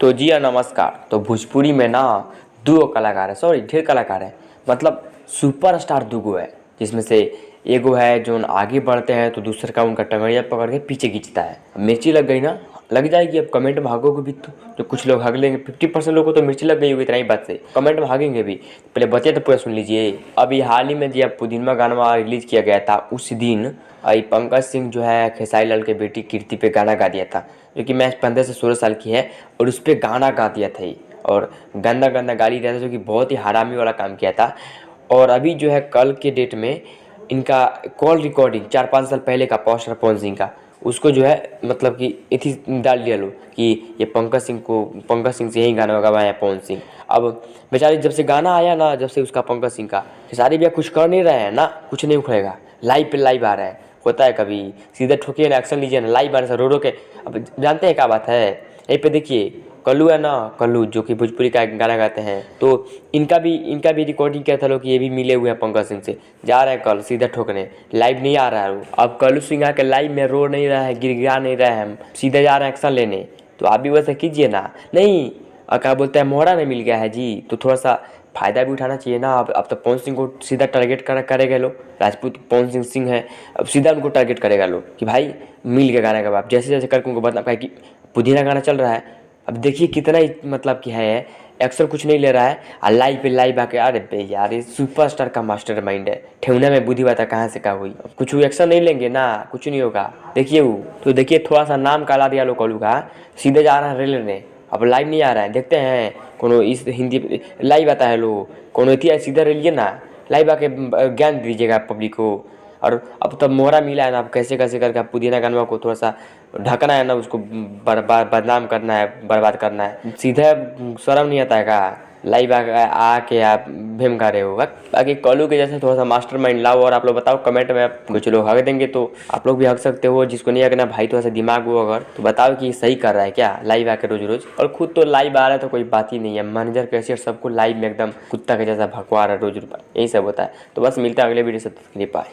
तो जी हाँ, नमस्कार। तो भोजपुरी में ना दो कलाकार है, सॉरी ढेर कलाकार है, मतलब सुपरस्टार दुगो है, जिसमें से एगो है जो आगे बढ़ते हैं तो दूसरे का उनका टंगड़िया पकड़ के पीछे खींचता है। अब मिर्ची लग गई ना, लग जाएगी। अब कमेंट में भागोगे भी तो कुछ लोग भाग लेंगे, 50% लोगों को तो मिर्ची लग गई होगी इतना ही बात से, कमेंट में भागेंगे भी। पहले बचे तो पूरा सुन लीजिए। अभी हाल ही में जब पुदीनमा गाना रिलीज किया गया था, उस दिन आई पंकज सिंह जो है खेसारी लाल के बेटी कीर्ति पे गाना गा दिया था, जो कि मैं 15 से 16 साल की है, और उस पर गाना गा दिया था और गंदा गंदा गाली दिया था, जो कि बहुत ही हरामी वाला काम किया था। और अभी जो है कल के डेट में इनका कॉल रिकॉर्डिंग 4-5 साल पहले का पोस्टर पवन सिंह का, उसको जो है मतलब कि इथी डाल दिया लोग कि ये पंकज सिंह से यही गाना गवाया है पवन सिंह। अब बेचारे जब से गाना आया ना, जब से उसका पंकज सिंह का, खेसारी भैया कुछ कर नहीं रहे हैं ना, कुछ नहीं उखड़ेगा। लाइव पे लाइव आ रहा है, होता है कभी सीधे ठोकिए ना, एक्शन लीजिए ना, लाइव आने से रो के। अब जानते हैं क्या बात है, यहीं पे देखिए कल्लू है ना, कल्लू जो कि भोजपुरी का गाना गाते हैं, तो इनका भी रिकॉर्डिंग किया था लोग कि ये भी मिले हुए हैं पंकज सिंह से, जा रहे हैं कल सीधा ठोकने, लाइव नहीं आ रहा है वो। अब कल्लू सिंह आके लाइव में रो नहीं रहा है, गिड़गिड़ा नहीं रहा है, सीधे जा रहे हैं एक्शन लेने। तो आप भी वैसे कीजिए ना। नहीं क्या बोलते हैं, मोहरा नहीं मिल गया है जी, तो थोड़ा सा फ़ायदा भी उठाना चाहिए ना। अब तो पवन सिंह को सीधा टारगेट करेगा लोग, राजपूत पवन सिंह है, अब सीधा उनको टारगेट करेगा लोग कि भाई मिल गया गाना का बाप, जैसे जैसे करके उनको बदनाम कि पुदीना गाना चल रहा है। अब देखिए कितना ही मतलब कि है, एक्शन कुछ नहीं ले रहा है, और लाइव पे लाइव आके, अरे बे यार ये सुपरस्टार का मास्टर माइंड है, ठेवने में बुद्धि बात कहाँ से क्या हुई। अब कुछ एक्शन नहीं लेंगे ना, कुछ नहीं होगा। देखिए वो तो देखिए थोड़ा सा नाम काला दिया लोग कॉलू का, सीधे जा रहा है रेल ने, अब लाइव नहीं आ रहा है। देखते हैं कोनो इस हिंदी लाइव आता है लोग, कोनो इतना सीधा रेलिए ना, लाइव आके ज्ञान दीजिएगा पब्लिक को। और अब तब मोहरा मिला है ना, अब कैसे कैसे करके पुदीना गानवा को थोड़ा सा ढकना है ना, उसको बदनाम करना है, बर्बाद करना है। सीधा शर्म नहीं आता है का लाइव आके आप भेम गा रहे हो। बाकी कॉलू के जैसे थोड़ा सा मास्टर माइंड लाओ, और आप लोग बताओ कमेंट में, कुछ लोग हक देंगे तो आप लोग भी हक सकते हो, जिसको नहीं हकना भाई थोड़ा सा दिमाग हो अगर तो बताओ कि सही कर रहा है क्या लाइव आके रोज रोज। और खुद तो लाइव आ रहा है तो कोई बात ही नहीं है, मैनेजर कैशियर सबको लाइव में एकदम कुत्ता के जैसा भगवा रहा है रोज रोज, यही सब होता है। तो बस मिलता है अगले वीडियो से, तब तक के लिए बाय।